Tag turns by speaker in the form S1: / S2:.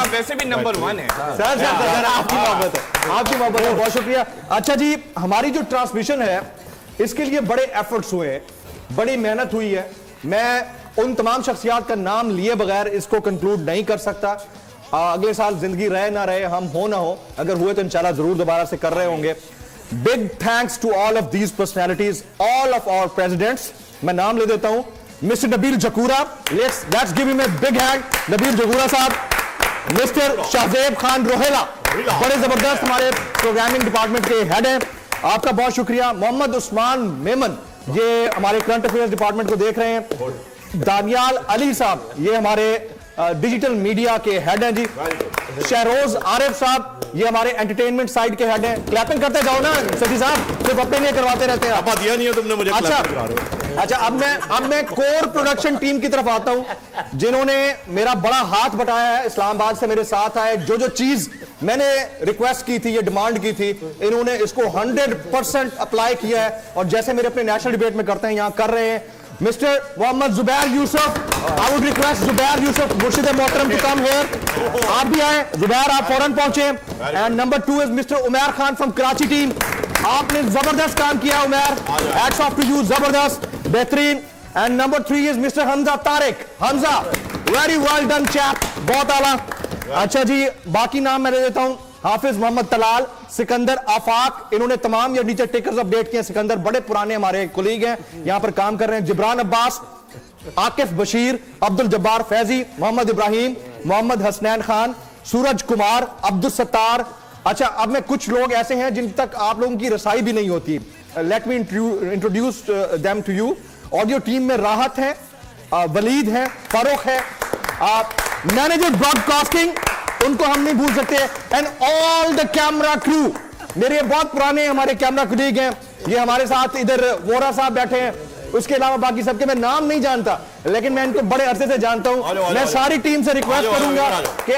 S1: आप वैसे भी नंबर 1 है
S2: सर आपकी मोहब्बत है, आपकी मोहब्बत है, बहुत शुक्रिया। अच्छा जी, हमारी जो ट्रांसमिशन है इसके लिए बड़े एफर्ट्स हुए हैं, बड़ी मेहनत हुई है। मैं उन तमाम शख्सियात का नाम लिए बगैर इसको कंक्लूड नहीं कर सकता। अगले साल जिंदगी रहे ना रहे, हम हो ना हो, अगर हुए तो इंशाल्लाह जरूर दोबारा से कर रहे होंगे। Big thanks to all of these personalities, all of our presidents. मैं नाम ले देता हूं, mister Nabeel Zakura, let's give him a big hand. Nabeel Zakura sahab, mister Shahzeb Khan Rohela, बड़े जबरदस्त हमारे प्रोग्रामिंग डिपार्टमेंट के हेड हैं, आपका बहुत शुक्रिया। मोहम्मद उस्मान मेमन, ये हमारे करंट अफेयर्स डिपार्टमेंट को देख रहे हैं। दानियाल अली साहब, ये हमारे डिजिटल मीडिया के हेड हैं जी। शहरोज आरिफ साहब, ये हमारे एंटरटेनमेंट साइड के हेड हैं। क्लैपिंग करते जाओ ना सची साहब, सिर्फ अपने लिए करवाते रहते हैं।
S3: दिया नहीं है तुमने मुझे।
S2: अच्छा, अब मैं कोर प्रोडक्शन टीम की तरफ आता हूं, जिन्होंने मेरा बड़ा हाथ बटाया है, इस्लामाबाद से मेरे साथ आए। जो जो चीज मैंने रिक्वेस्ट की थी, ये डिमांड की थी, इन्होंने इसको 100% अप्लाई किया है, और जैसे मेरे अपने नेशनल डिबेट में करते हैं यहां कर रहे हैं। Mister Mohammad Zubair Yusuf, I would request Zubair Yusuf Murshid मोहतरम टू कम हियर। आप भी आए जुबैर, आप फौरन पहुंचे। And number 2 is mister Umair Khan from Karachi team. आपने जबरदस्त काम किया Umair, hats off to you, जबरदस्त, बेहतरीन। And number 3 is mister Hamza Tariq. Hamza, very well done chap, बहुत आला। अच्छा जी, बाकी नाम मैं दे देता हूं, हाफिज मोहम्मद तलाल, सिकंदर आफाक, इन्होंने तमाम ये नीचे टिकर्स अपडेट किए। सिकंदर बड़े पुराने हमारे कोलीग हैं, यहां पर काम कर रहे हैं। जिब्रान अब्बास, आकिफ बशीर, अब्दुल जब्बार फैजी, मोहम्मद इब्राहिम, मोहम्मद हसनैन खान, सूरज कुमार, अब्दुल सत्तार। अच्छा, अब मैं कुछ लोग ऐसे हैं जिन तक आप लोगों की रसाई भी नहीं होती। Let me introduce them to you. Audio team में राहत है, वलीद है, फारूक है, मैनेजर ब्रॉडकास्टिंग, उनको हम नहीं भूल सकते। And all the camera crew, मेरे बहुत पुराने हमारे कैमरा कुलीग हैं, ये हमारे साथ इधर वोरा साहब बैठे हैं। उसके अलावा बाकी सबके मैं नाम नहीं जानता, लेकिन मैं इनको बड़े अरसे से जानता हूं। मैं सारी टीम से रिक्वेस्ट करूंगा कि